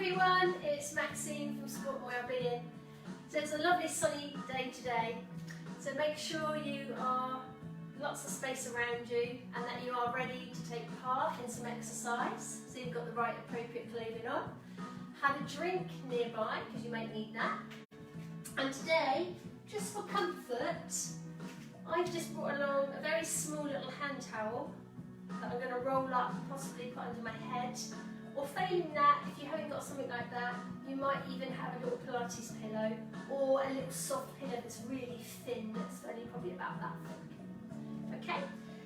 everyone, it's Maxine from Sport and Wellbeing. So it's a lovely sunny day today, so make sure you are lots of space around you and that you are ready to take part in some exercise, so you've got the right appropriate clothing on. Have a drink nearby because you might need that. And today, just for comfort, I've just brought along a very small little hand towel that I'm going to roll up and possibly put under my head. Or failing that, if you haven't got something like that, you might even have a little Pilates pillow or a little soft pillow that's really thin, that's only probably about that thick. Okay,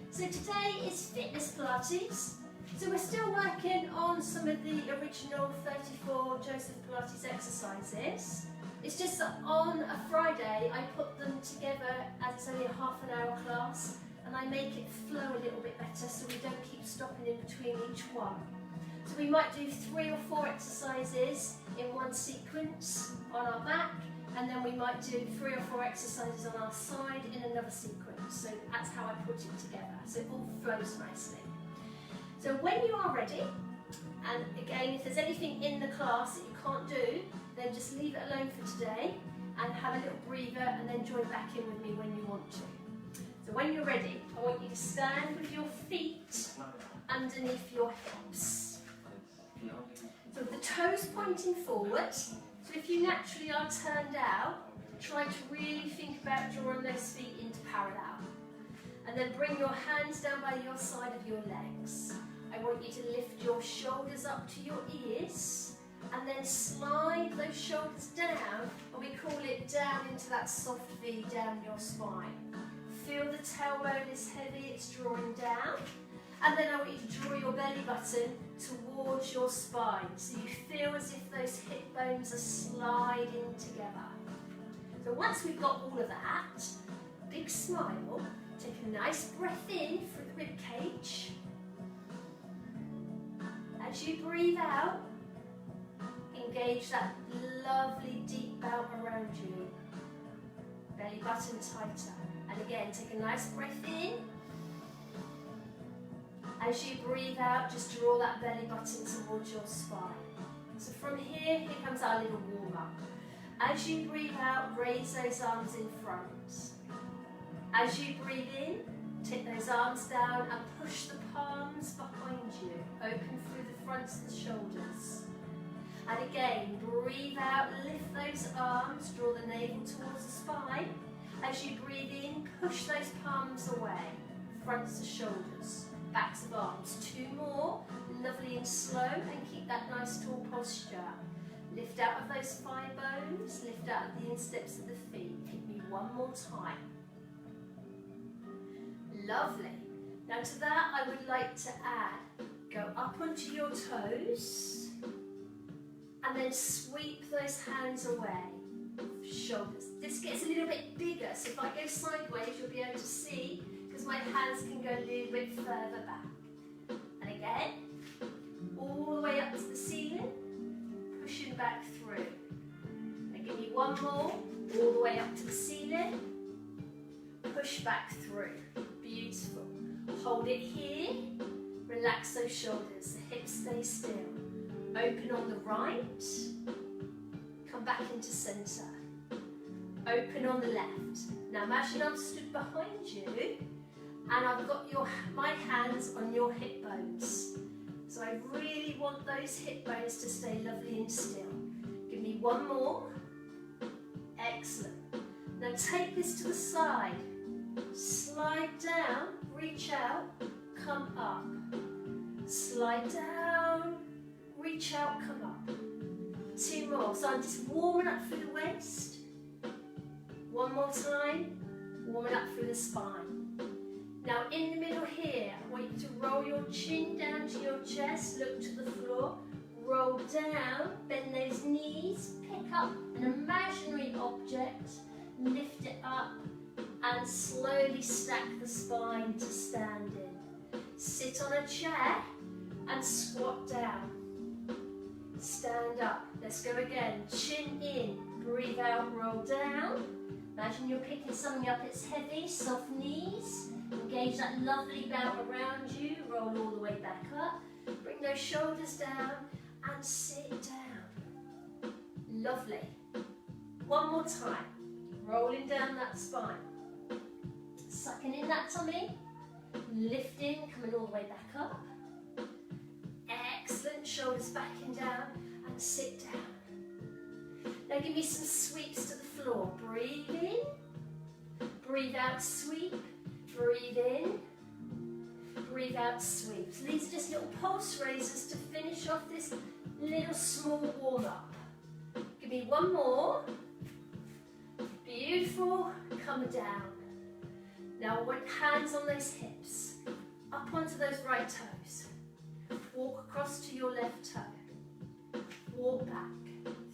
so today is fitness Pilates. So we're still working on some of the original 34 Joseph Pilates exercises. It's just that on a Friday I put them together as it's only a half-an-hour class, and I make it flow a little bit better so we don't keep stopping in between each one. So we might do 3 or 4 exercises in one sequence on our back, and then we might do 3 or 4 exercises on our side in another sequence. So that's how I put it together, so it all flows nicely. So when you are ready, and again if there's anything in the class that you can't do, then just leave it alone for today and have a little breather and then join back in with me when you want to. So when you're ready, I want you to stand with your feet underneath your hips. So the toes pointing forward. So if you naturally are turned out, try to really think about drawing those feet into parallel. And then bring your hands down by your side of your legs. I want you to lift your shoulders up to your ears and then slide those shoulders down, and we call it down into that soft V down your spine. Feel the tailbone is heavy, it's drawing down. And then I want you to draw your belly button towards your spine, so you feel as if those hip bones are sliding together. So once we've got all of that, big smile, take a nice breath in through the rib cage. As you breathe out, engage that lovely deep belt around you. Belly button tighter. And again, take a nice breath in. As you breathe out, just draw that belly button towards your spine. So from here comes our little warm-up. As you breathe out, raise those arms in front. As you breathe in, take those arms down and push the palms behind you. Open through the fronts of the shoulders. And again, breathe out, lift those arms, draw the navel towards the spine. As you breathe in, push those palms away, fronts of shoulders. Backs of arms. 2 more, lovely and slow, and keep that nice tall posture. Lift out of those thigh bones, lift out of the insteps of the feet. Give me 1 more time. Lovely. Now to that I would like to add, go up onto your toes, and then sweep those hands away. Shoulders. This gets a little bit bigger, so if I go sideways you'll be able to see, because my hands can go a little bit further back. And again, all the way up to the ceiling, pushing back through. And give me 1 more, all the way up to the ceiling, push back through. Beautiful. Hold it here, relax those shoulders, the hips stay still. Open on the right, come back into centre. Open on the left. Now imagine I'm stood behind you, and I've got my hands on your hip bones. So I really want those hip bones to stay lovely and still. Give me 1 more. Excellent. Now take this to the side. Slide down, reach out, come up. Slide down, reach out, come up. 2 more. So I'm just warming up through the waist. 1 more time, warming up through the spine. Now in the middle here, I want you to roll your chin down to your chest, look to the floor, roll down, bend those knees, pick up an imaginary object, lift it up, and slowly stack the spine to stand in. Sit on a chair and squat down. Stand up. Let's go again. Chin in, breathe out, roll down. Imagine you're picking something up that's heavy, soft knees. Engage that lovely belt around you, roll all the way back up. Bring those shoulders down and sit down. Lovely. One more time. Rolling down that spine. Sucking in that tummy. Lifting, coming all the way back up. Excellent. Shoulders back and down. And sit down. Now give me some sweeps to the floor. Breathe in. Breathe out, sweep. Breathe in. Breathe out, sweep. So these are just little pulse raisers to finish off this little small warm-up. Give me one more. Beautiful. Come down. Now I want hands on those hips. Up onto those right toes. Walk across to your left toe. Walk back.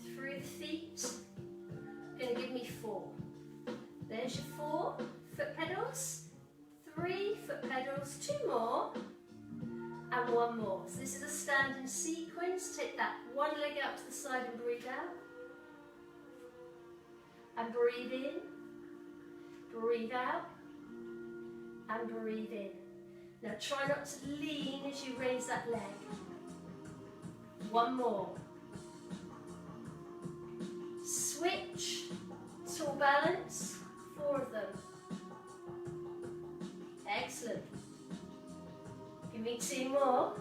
Through the feet. Going to give me 4. There's your 4 foot pedals. 3 foot pedals. 2 more. And 1 more. So this is a standing sequence. Take that one leg out to the side and breathe out. And breathe in. Breathe out. And breathe in. Now try not to lean as you raise that leg. 1 more. Switch. Tall balance. 4 of them. Excellent. Give me 2 more.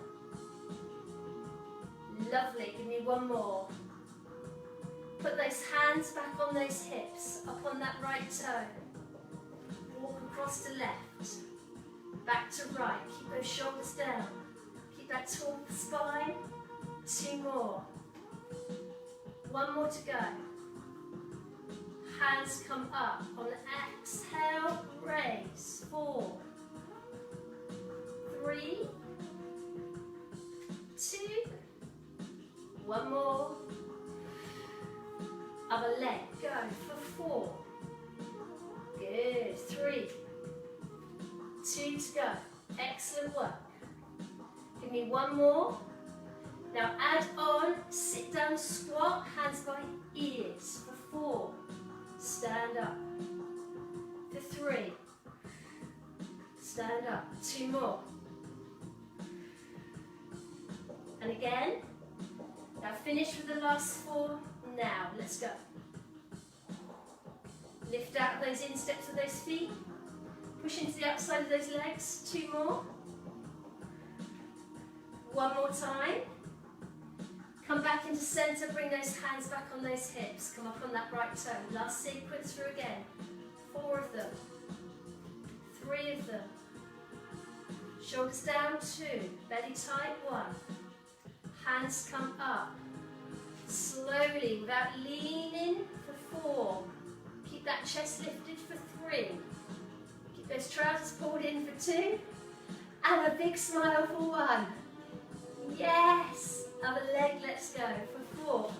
Lovely. Give me 1 more. Put those hands back on those hips, up on that right toe. Walk across to left. Back to right. Keep those shoulders down. Keep that tall spine. 2 more. 1 more to go. Hands come up. On the exhale, raise. 4, 3, 2, 1 more. Other leg, go for 4. Good, 3, 2 to go. Excellent work. Give me 1 more. Now add on, sit down squat, hands by ears for 4. Stand up. For 3. Stand up. 2 more. And again. Now finish with the last 4. Now, let's go. Lift out those insteps of those feet. Push into the outside of those legs. 2 more. 1 more time. Come back into center, bring those hands back on those hips. Come up on that right toe. Last sequence through again. 4 of them. 3 of them. Shoulders down, 2. Belly tight, 1. Hands come up. Slowly, without leaning, for 4. Keep that chest lifted for 3. Keep those trousers pulled in for 2. And a big smile for 1. Yes! Other leg, let's go for 4.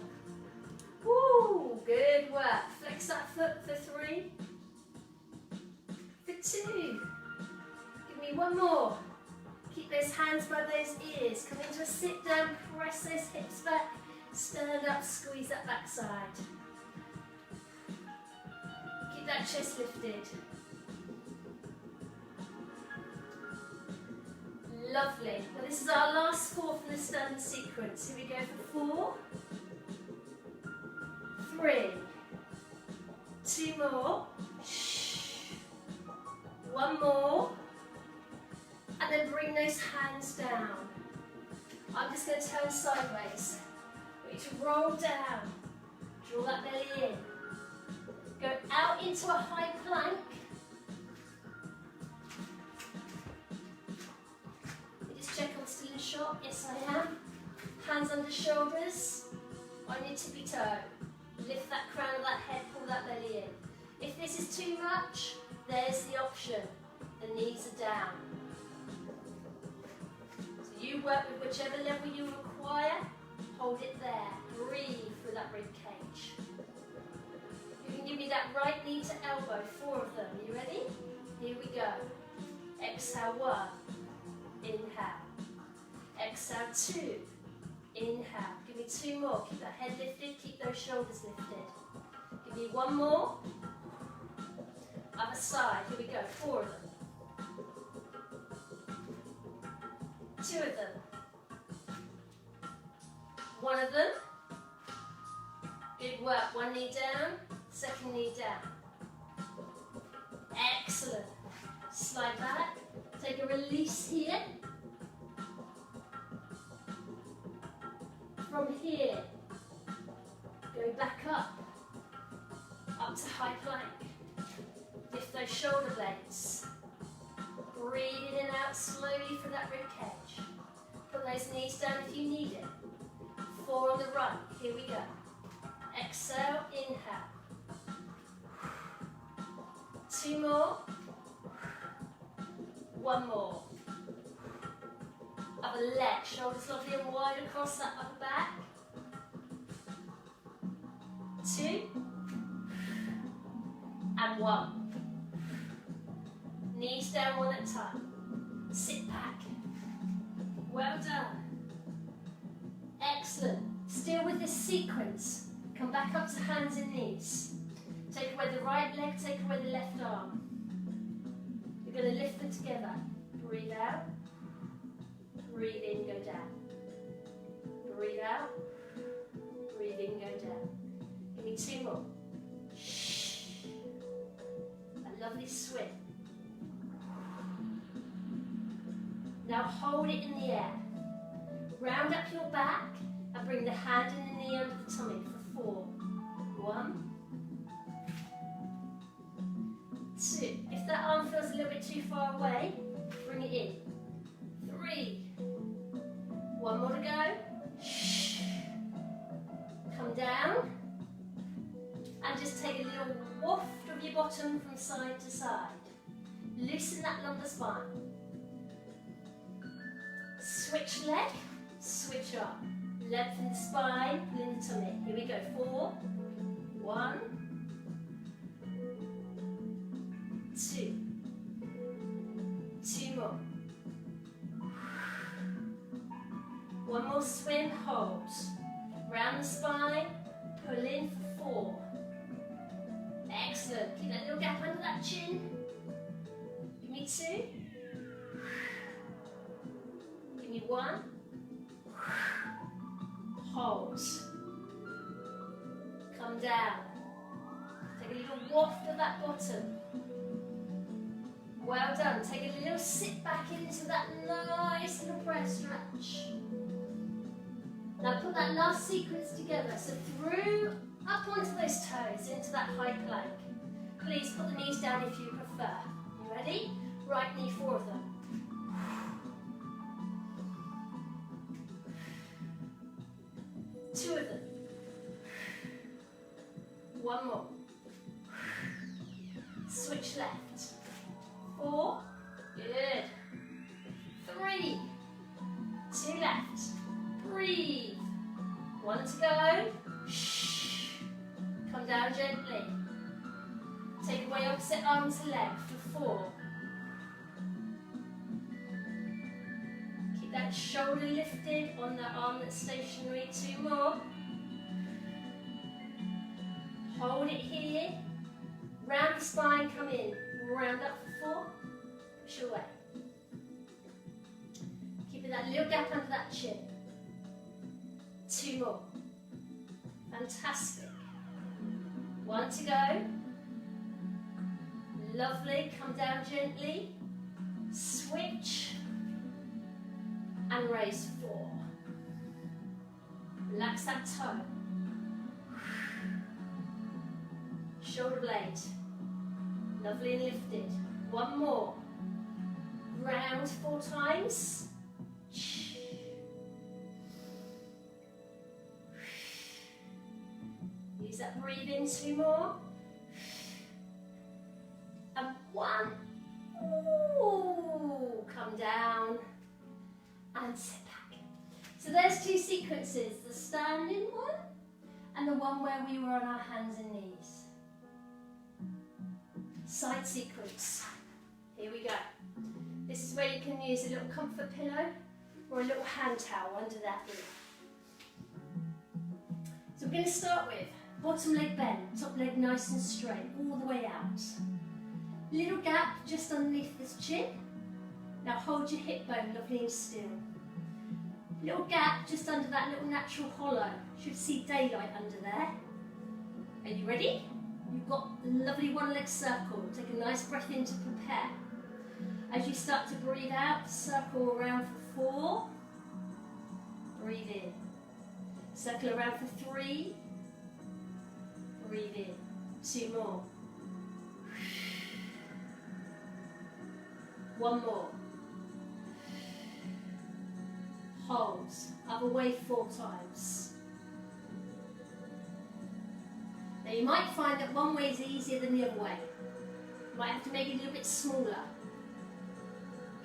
Woo! Good work. Flex that foot for 3. For 2. Give me 1 more. Keep those hands by those ears. Come into a sit down, press those hips back. Stand up, squeeze that backside. Keep that chest lifted. Lovely. Now this is our last 4 from the standard sequence. Here we go for 4. 3. 2 more. 1 more. And then bring those hands down. I'm just going to turn sideways. I want you to roll down. Draw that belly in. Go out into a high plank. Check I'm still in shot. Yes, I am. Hands under shoulders. On your tippy toe. Lift that crown of that head, pull that belly in. If this is too much, there's the option. The knees are down. So you work with whichever level you require. Hold it there. Breathe through that rib cage. You can give me that right knee to elbow. 4 of them. You ready? Here we go. Exhale 1. Inhale. Exhale 2. Inhale. Give me 2 more. Keep that head lifted. Keep those shoulders lifted. Give me 1 more. Other side. Here we go. 4 of them. 2 of them. 1 of them. Good work. One knee down, second knee down. Excellent. Slide back. Take a release here. From here, go back up to high plank. Lift those shoulder blades. Breathe in and out slowly for that rib cage. Put those knees down if you need it. 4 on the right. Here we go. Exhale, inhale. 2 more. 1 more. Other leg, shoulders lovely and wide across that upper back. 2 and 1. Knees down one at a time. Sit back. Well done. Excellent. Still with this sequence. Come back up to hands and knees. Take away the right leg, take away the left arm. You're going to lift them together. Breathe out. Breathe in, go down. Breathe out. Breathe in, go down. Give me 2 more. A lovely swim. Now hold it in the air. Round up your back and bring the hand and the knee under the tummy for 4. 1, 2. If that arm feels a little bit too far away, bring it in. 3. 1 more to go. Come down. And just take a little waft of your bottom from side to side. Loosen that lumbar spine. Switch leg, switch up. Lengthen the spine, pull in the tummy. Here we go. 4. 1. 2. 2 more. 1 more swim, hold. Round the spine, pull in for 4. Excellent. Keep that little gap under that chin. Give me 2. Give me 1. Hold. Come down. Take a little waft of that bottom. Well done. Take a little sit back into that nice little breath stretch. Now put that last sequence together. So through, up onto those toes, into that high plank. Please put the knees down if you prefer. You ready? Right knee, 4 of them. Two of them. 1 more. Switch left. 4. Good. 3. 2 left. Breathe. 1 to go. Come down gently. Take away opposite arm to leg for 4. Keep that shoulder lifted on the arm that's stationary. 2 more. Hold it here. Round the spine, come in. Round up for 4. Push away. Keeping that little gap under that chin. 2 more. Fantastic. 1 to go. Lovely. Come down gently. Switch. And raise 4. Relax that toe. Shoulder blade. Lovely and lifted. 1 more. Round 4 times. Use that breathe in. 2 more. And 1. Ooh, come down and sit back. So there's 2 sequences, the standing one and the one where we were on our hands and knees. Side sequence. Here we go. This is where you can use a little comfort pillow or a little hand towel under that ear. So we're going to start with bottom leg bend, top leg nice and straight, all the way out. Little gap just underneath this chin. Now hold your hip bone lovely and still. Little gap just under that little natural hollow. Should see daylight under there. Are you ready? You've got a lovely one leg circle. Take a nice breath in to prepare. As you start to breathe out, circle around for 4. Breathe in. Circle around for 3. Breathe in. 2 more. 1 more. Hold. Other way 4 times. Now you might find that one way is easier than the other way. You might have to make it a little bit smaller.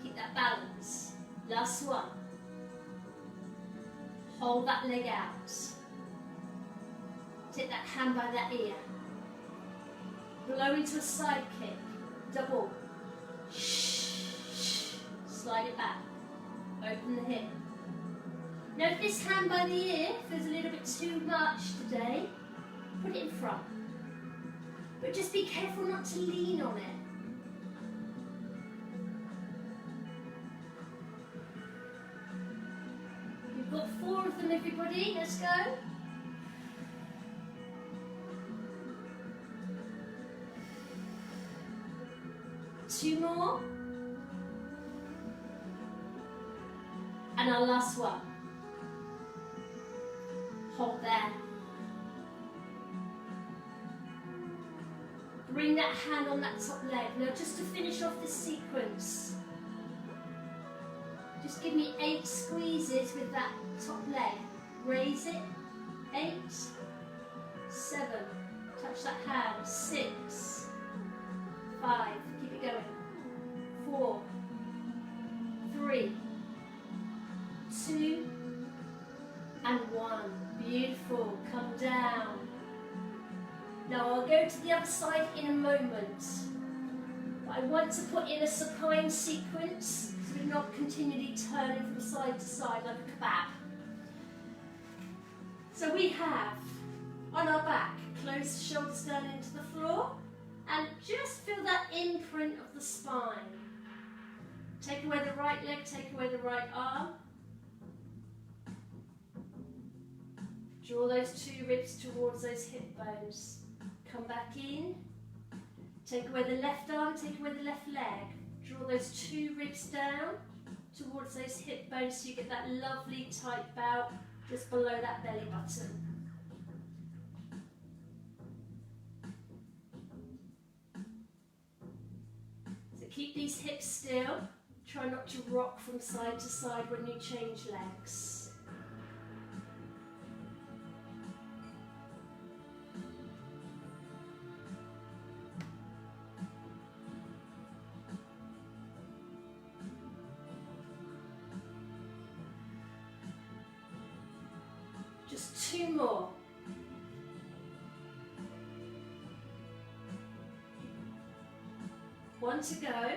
Keep that balance. Last one. Hold that leg out. Take that hand by that ear. Blow into a side kick. Double. Slide it back. Open the hip. Now if this hand by the ear feels a little bit too much today, put it in front. But just be careful not to lean on it. You've got 4 of them, everybody. Let's go. Two more. And our last one. Hold there. Bring that hand on that top leg. Now just to finish off this sequence, just give me 8 squeezes with that top leg. Raise it. 8, 7, touch that hand. 6, 5, keep it going. 4, 3, 2, and 1. Beautiful. Come down. Now I'll go to the other side in a moment. But I want to put in a supine sequence so we're not continually turning from side to side like a kebab. So we have on our back, close the shoulders down into the floor and just feel that imprint of the spine. Take away the right leg, take away the right arm. Draw those 2 ribs towards those hip bones. Come back in. Take away the left arm, take away the left leg. Draw those 2 ribs down towards those hip bones so you get that lovely tight bow just below that belly button. So keep these hips still. Try not to rock from side to side when you change legs. Just 2 more. One to go.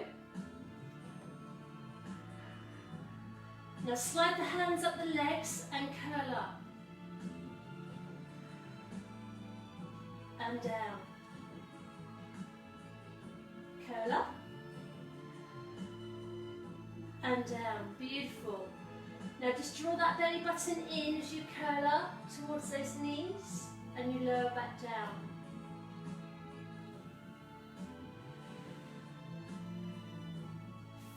Now slide the hands up the legs and curl up. And down. Curl up. And down. Beautiful. Now just draw that belly button in as you curl up towards those knees and you lower back down.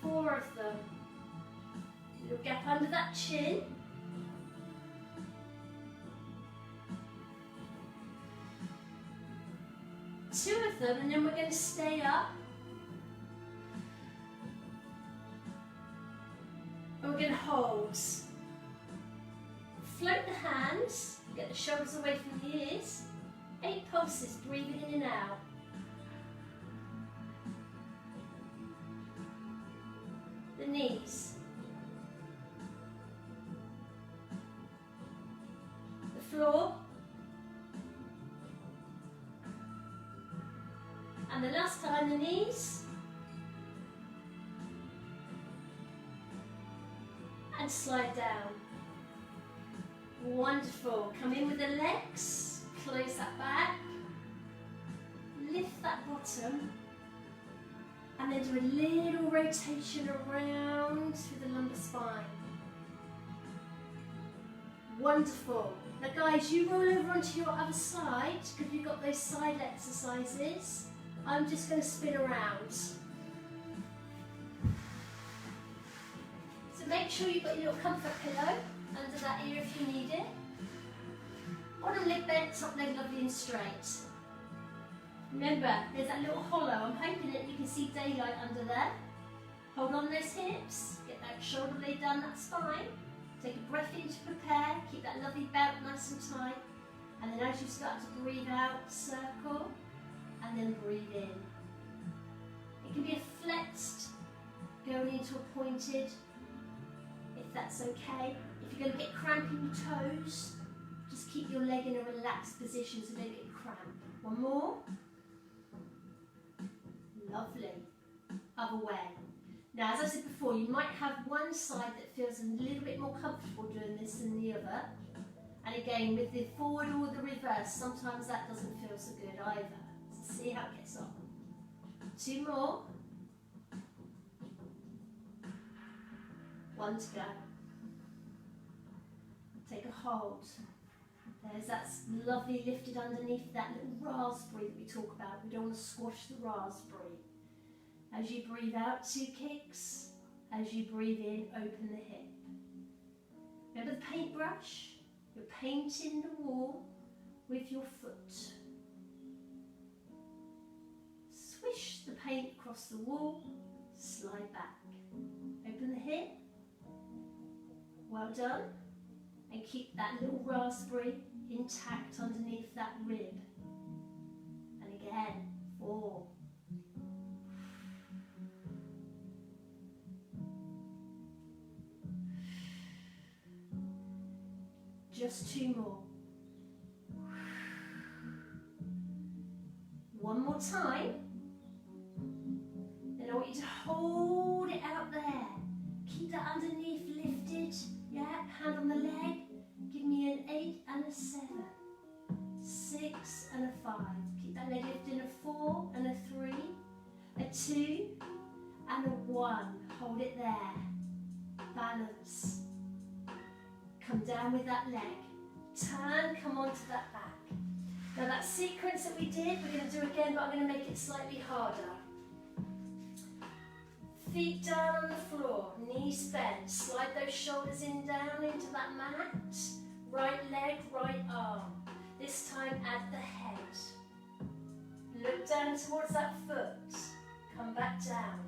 Four of them. Little gap under that chin. Two of them, and then we're going to stay up. And we're going to hold. Float the hands, get the shoulders away from the ears. 8 pulses, breathing in and out. The knees. The floor. And the last time, the knees. And slide down. Wonderful. Come in with the legs. Close that back. Lift that bottom. And then do a little rotation around through the lumbar spine. Wonderful. Now guys, you roll over onto your other side because you've got those side exercises. I'm just going to spin around. So make sure you've got your little comfort pillow under that ear if you need it. Bottom leg bent, top leg lovely and straight. Remember, there's that little hollow. I'm hoping that you can see daylight under there. Hold on those hips. Get that shoulder blade down that spine. Take a breath in to prepare. Keep that lovely belt nice and tight. And then as you start to breathe out, circle. And then breathe in. It can be a flexed, going into a pointed, if that's okay. If you're going to get cramp in your toes, just keep your leg in a relaxed position so you don't get cramp. One more. Lovely. Other way. Now, as I said before, you might have one side that feels a little bit more comfortable doing this than the other. And again, with the forward or the reverse, sometimes that doesn't feel so good either. So see how it gets on. 2 more. 1 to go. Take a hold. There's that lovely lifted underneath that little raspberry that we talk about. We don't want to squash the raspberry. As you breathe out, 2 kicks. As you breathe in, open the hip. Remember the paintbrush? You're painting the wall with your foot. Swish the paint across the wall, slide back. Open the hip. Well done. And keep that little raspberry intact underneath that rib. And again, 4. Just 2 more. 1 more time. Then I want you to hold it out there. Keep that underneath lifted. Yeah, hand on the leg. Give me an 8 and a 7. 6 and a 5. Keep that leg lifted. A 4 and a 3. A 2 and a 1. Hold it there. Balance. Come down with that leg. Turn, come onto that back. Now that sequence that we did, we're going to do again, but I'm going to make it slightly harder. Feet down on the floor, knees bent. Slide those shoulders in down into that mat. Right leg, right arm. This time at the head. Look down towards that foot. Come back down.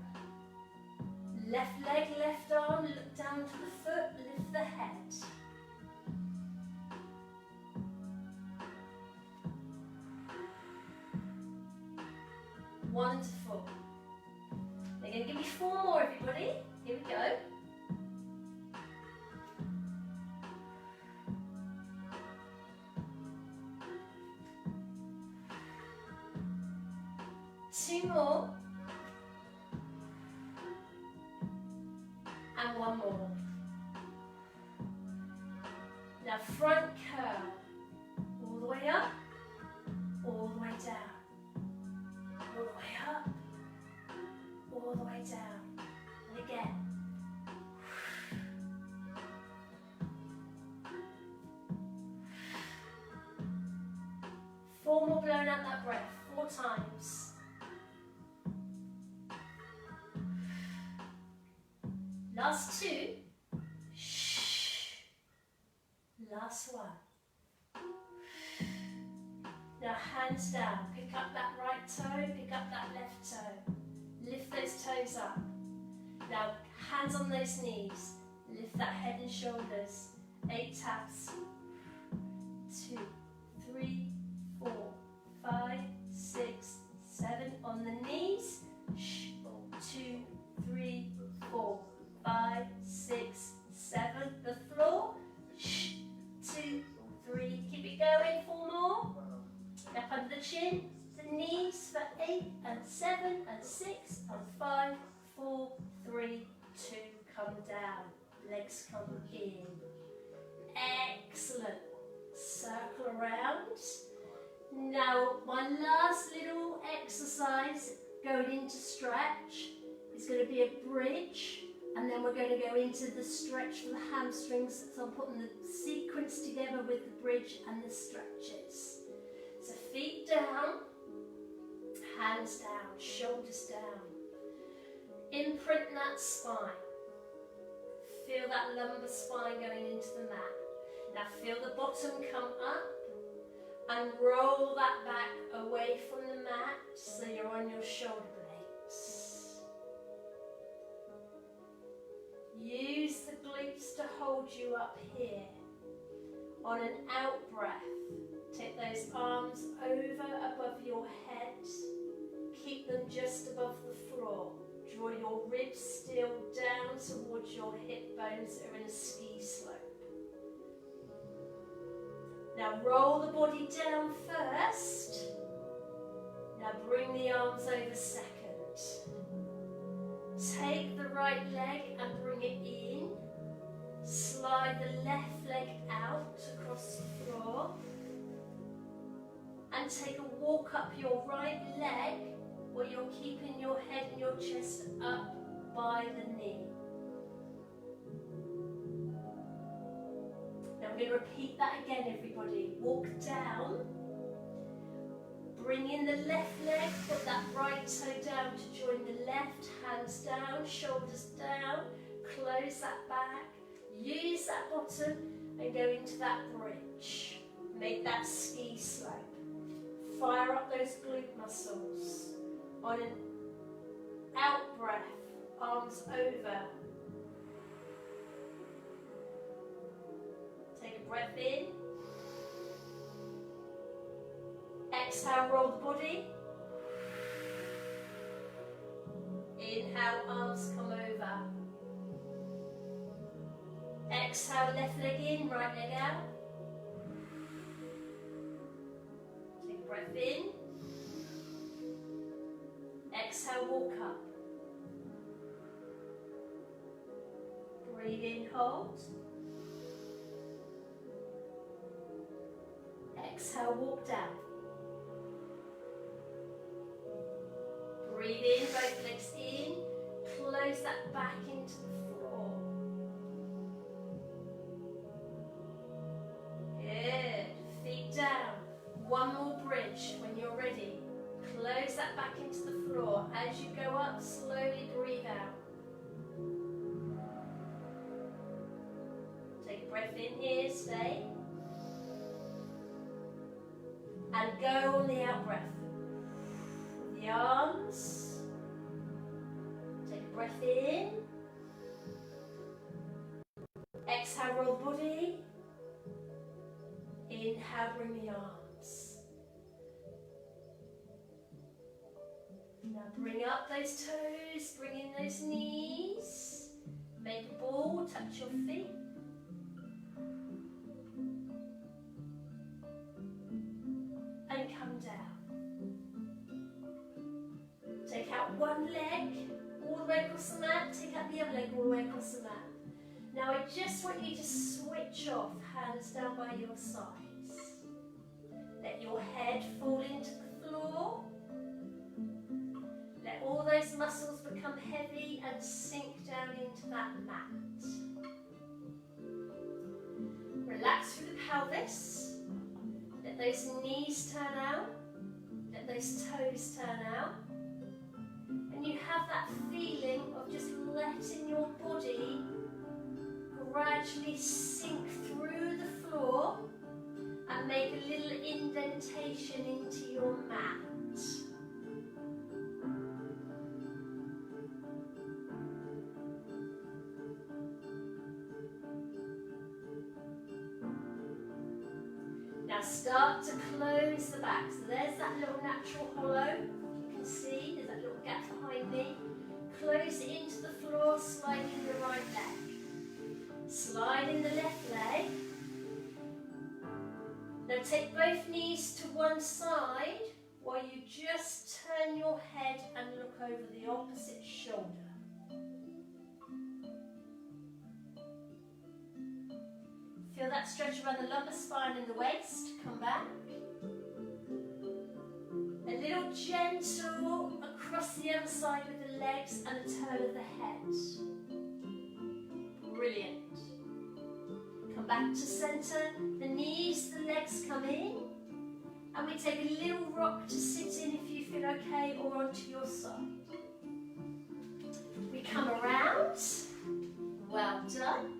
Left leg, left arm. Look down to the foot. Lift the head. Wonderful. They're going to give me 4 more, everybody. Here we go. Two more. And 1 more. Now front curl. All the way up, all the way down. All the way up, all the way down. And again. Four more, blowing out that breath. 4 times. Last 2. Shh. Last 1. Now hands down, pick up that right toe, pick up that left toe. Lift those toes up. Now hands on those knees. Lift that head and shoulders. 8 taps. 2, 3, 4, 5, 6, 7 on the knees. 2, 3, 4, 5, 6, 7. The floor. 2, 3. Keep it going. 4 more. Up under the chin, the knees for 8 and 7 and 6 and 5, 4, 3, 2, come down, legs come in. Excellent. Circle around. Now one last little exercise going into stretch is going to be a bridge And then we're going to go into the stretch for the hamstrings. So I'm putting the sequence together with the bridge and the stretches. So feet down, hands down, shoulders down. Imprint that spine. Feel that lumbar spine going into the mat. Now feel the bottom come up and roll that back away from the mat so you're on your shoulder blades. Use the glutes to hold you up here. On an out breath, take those arms over above your head. Keep them just above the floor. Draw your ribs still down towards your hip bones that are in a ski slope. Now roll the body down first. Now bring the arms over second. Take the right leg and bring it in. Slide the left leg out across the floor. And take a walk up your right leg where you're keeping your head and your chest up by the knee. Now we're going to repeat that again, everybody. Walk down. Bring in the left leg, put that right toe down to join the left, hands down, shoulders down, close that back, use that bottom and go into that bridge. Make that ski slope. Fire up those glute muscles. On an out breath, arms over. Take a breath in. Exhale, roll the body. Inhale, arms come over. Exhale, left leg in, right leg out. Take a breath in. Exhale, walk up. Breathe in, hold. Exhale, walk down. Breathe in, both legs in. Close that back into the floor. Good. Feet down. One more bridge when you're ready. Close that back into the floor. As you go up, slowly breathe out. Take a breath in here, stay. And go on the out breath. The arms. Take a breath in. Exhale, roll the body. Inhale, bring the arms. Now bring up those toes, bring in those knees. Make a ball, touch your feet. And come down. Take out one leg, all the way across the mat. Take out the other leg, all the way across the mat. Now I just want you to switch off, hands down by your sides. Let your head fall into the floor. Let all those muscles become heavy and sink down into that mat. Relax through the pelvis. Let those knees turn out. Let those toes turn out. And you have that feeling of just letting your body gradually sink through the floor and make a little indentation into your mat. Now start to close the back. So there's that little natural hollow. You can see there's that little gap behind me. Close it into the floor, slide in the right leg. Slide in the left leg. Now take both knees to one side while you just turn your head and look over the opposite shoulder. Feel that stretch around the lumbar spine and the waist. Come back. A little gentle across the other side with the legs and a turn of the head. Brilliant. Come back to centre, the knees, the legs come in, and we take a little rock to sit in if you feel okay, or onto your side. We come around, well done.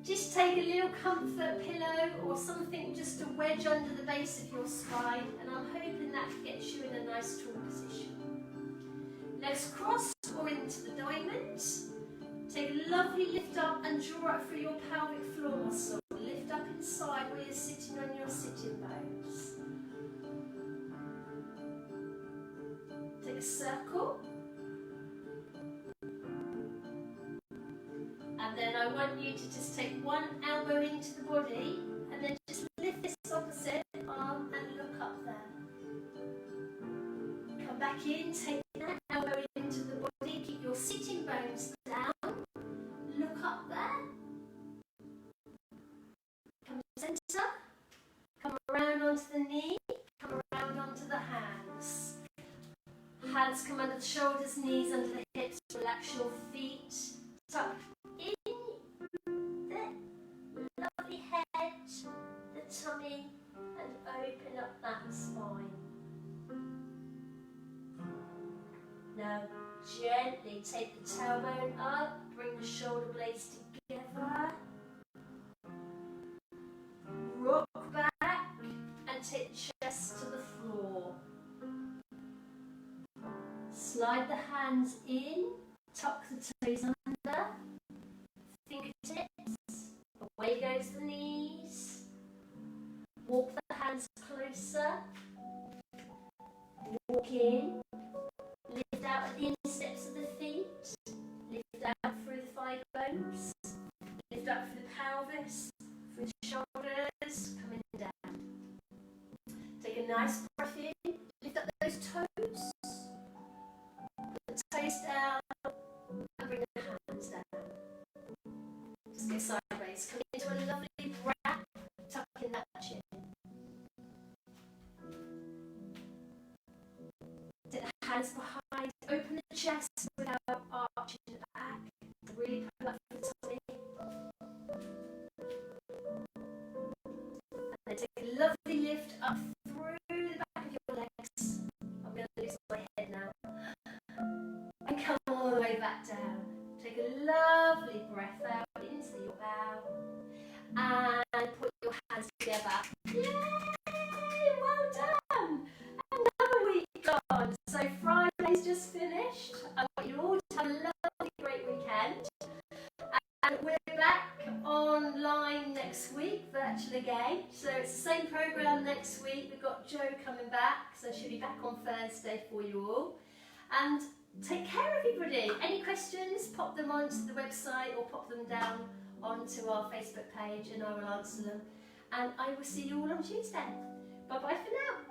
Just take a little comfort pillow or something just to wedge under the base of your spine, and I'm hoping that gets you in a nice tall position. Legs crossed or into the diamond. Take a lovely lift up and draw up through your pelvic floor muscle. Lift up inside where you're sitting on your sitting bones. Take a circle. And then I want you to just take one elbow into the body and then just lift this opposite arm and look up there. Come back in, take that elbow into the body, keep your sitting bones down, look up there. Come to centre, come around onto the knee, come around onto the hands. Hands come under the shoulders, knees under the hips, relax your feet. Tuck in the lovely head, the tummy, and open up that spine. Now gently take the tailbone up, bring the shoulder blades together. Rock back and take the chest to the floor. Slide the hands in, tuck the toes under, fingertips, away goes the knees. Walk the hands closer, walk in, lift out at the insteps of the feet, lift out through the thigh bones, lift up through the pelvis, through the shoulders, coming down. Take a nice breath in, lift up those toes, put the toes down, and bring the hands down. Just go sideways, come into a lovely breath, tuck in that chin. Take the hands behind, open the chest without arching the back. Really pull up the tummy. And then take a lovely lift up through the back of your legs. I'm going to lose my head now. And come all the way back down. Take a lovely breath out into your bow. And put your hands together. Yay! Well done! Another week gone. So Friday's just finished. I want you all to have a lovely, great weekend. And we're back online next week, virtual again. So it's the same programme next week. We've got Jo coming back, so she'll be back on Thursday for you all. And take care, everybody. Any questions, pop them onto the website or pop them down onto our Facebook page and I will answer them. And I will see you all on Tuesday. Bye-bye for now.